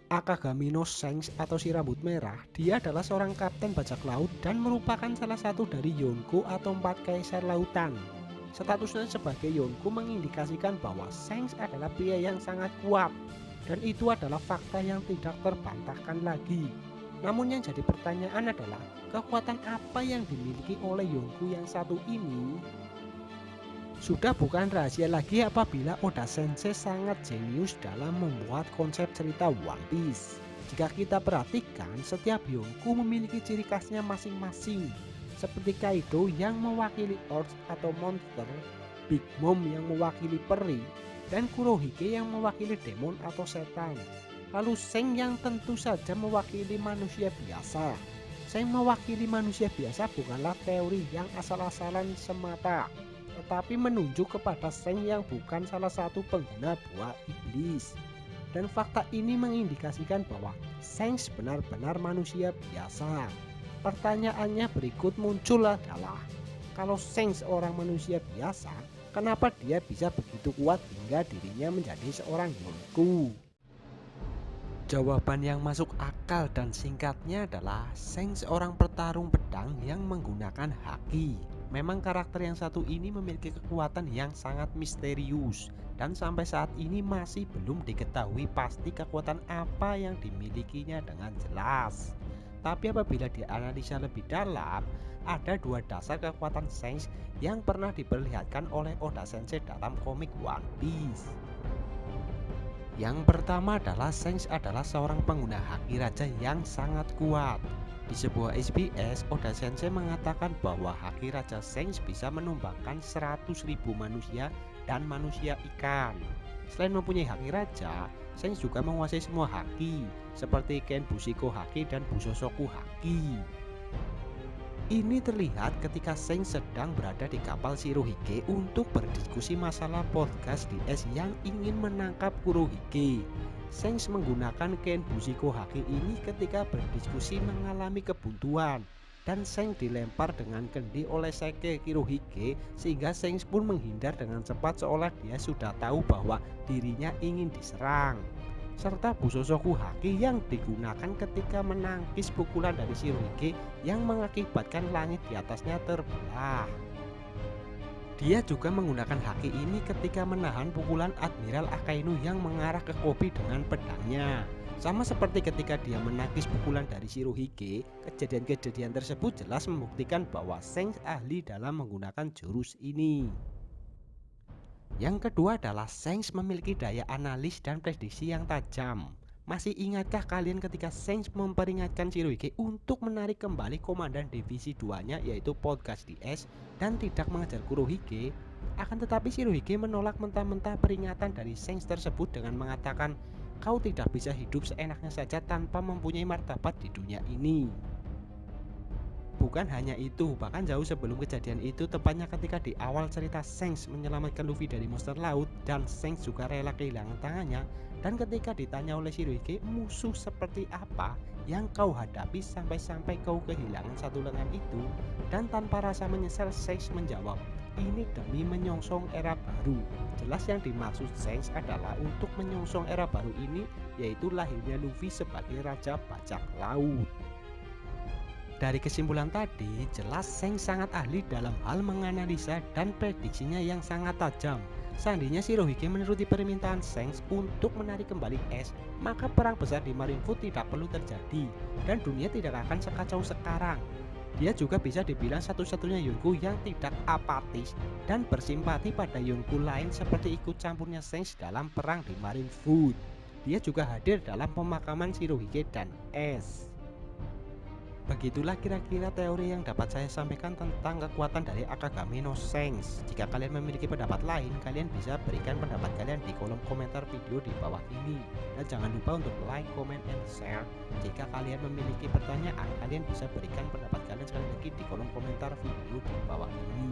Akagami no Shanks atau si rambut merah, dia adalah seorang kapten bajak laut dan merupakan salah satu dari Yonko atau 4 kaisar lautan. Statusnya sebagai Yonko mengindikasikan bahwa Shanks adalah pria yang sangat kuat, dan itu adalah fakta yang tidak terbantahkan lagi. Namun yang jadi pertanyaan adalah, kekuatan apa yang dimiliki oleh Yonko yang satu ini? Sudah bukan rahasia lagi apabila Oda Sensei sangat jenius dalam membuat konsep cerita One Piece. Jika kita perhatikan, setiap Yonko memiliki ciri khasnya masing-masing, seperti Kaido yang mewakili Earth atau monster, Big Mom yang mewakili peri, dan Kurohige yang mewakili demon atau setan. Lalu Shanks yang tentu saja mewakili manusia biasa. Shanks mewakili manusia biasa bukanlah teori yang asal-asalan semata, tetapi menunjuk kepada Shanks yang bukan salah satu pengguna buah iblis. Dan fakta ini mengindikasikan bahwa Shanks benar-benar manusia biasa. Pertanyaannya berikut muncul adalah, kalau Shanks seorang manusia biasa, kenapa dia bisa begitu kuat hingga dirinya menjadi seorang Yonko? Jawaban yang masuk akal dan singkatnya adalah Shanks seorang petarung pedang yang menggunakan haki. Memang karakter yang satu ini memiliki kekuatan yang sangat misterius, dan sampai saat ini masih belum diketahui pasti kekuatan apa yang dimilikinya dengan jelas. Tapi apabila dianalisa lebih dalam, ada 2 dasar kekuatan Shanks yang pernah diperlihatkan oleh Oda Sensei dalam komik One Piece. Yang pertama adalah Shanks adalah seorang pengguna haki raja yang sangat kuat. Di sebuah SBS, Oda Sensei mengatakan bahwa haki raja Shanks bisa menumbangkan 100.000 manusia dan manusia ikan. Selain mempunyai haki raja, Shanks juga menguasai semua haki, seperti Ken Bushiko haki dan Busosoku haki. Ini terlihat ketika Shanks sedang berada di kapal Shirohige untuk berdiskusi masalah podcast DS yang ingin menangkap Kurohige. Shanks menggunakan Ken Bushiko haki ini ketika berdiskusi mengalami kebuntuan, dan Shanks dilempar dengan kendi oleh Seke Kurohige sehingga Shanks pun menghindar dengan cepat seolah dia sudah tahu bahwa dirinya ingin diserang. Serta Busosoku haki yang digunakan ketika menangkis pukulan dari Shirohige yang mengakibatkan langit di atasnya terbelah. Dia juga menggunakan haki ini ketika menahan pukulan Admiral Akainu yang mengarah ke Koby dengan pedangnya. Sama seperti ketika dia menangkis pukulan dari Shirohige, kejadian-kejadian tersebut jelas membuktikan bahwa Shanks ahli dalam menggunakan jurus ini. Yang kedua adalah Shanks memiliki daya analis dan prediksi yang tajam. Masih ingatkah kalian ketika Shanks memperingatkan Shirohige untuk menarik kembali komandan divisi 2-nya yaitu Podcast DS dan tidak mengejar Kurohige? Akan tetapi Shirohige menolak mentah-mentah peringatan dari Shanks tersebut dengan mengatakan, "Kau tidak bisa hidup seenaknya saja tanpa mempunyai martabat di dunia ini." Bukan hanya itu, bahkan jauh sebelum kejadian itu, tepatnya ketika di awal cerita Shanks menyelamatkan Luffy dari monster laut dan Shanks juga rela kehilangan tangannya, dan ketika ditanya oleh Shirohige, musuh seperti apa yang kau hadapi sampai-sampai kau kehilangan satu lengan itu, dan tanpa rasa menyesal Shanks menjawab, "Ini demi menyongsong era baru." Jelas yang dimaksud Shanks adalah untuk menyongsong era baru ini, yaitu lahirnya Luffy sebagai raja bajak laut. Dari kesimpulan tadi, jelas Shanks sangat ahli dalam hal menganalisa dan prediksinya yang sangat tajam. Seandainya Shirohige menuruti permintaan Shanks untuk menarik kembali es, maka perang besar di Marineford tidak perlu terjadi, dan dunia tidak akan sekacau sekarang. Dia juga bisa dibilang satu-satunya Yonko yang tidak apatis dan bersimpati pada Yonko lain seperti ikut campurnya Shanks dalam perang di Marineford. Dia juga hadir dalam pemakaman Shirohige dan es. Begitulah kira-kira teori yang dapat saya sampaikan tentang kekuatan dari Akagami no Shanks. Jika kalian memiliki pendapat lain, kalian bisa berikan pendapat kalian di kolom komentar video di bawah ini. Dan jangan lupa untuk like, comment, and share. Jika kalian memiliki pertanyaan, kalian bisa berikan pendapat kalian sekali lagi di kolom komentar video di bawah ini.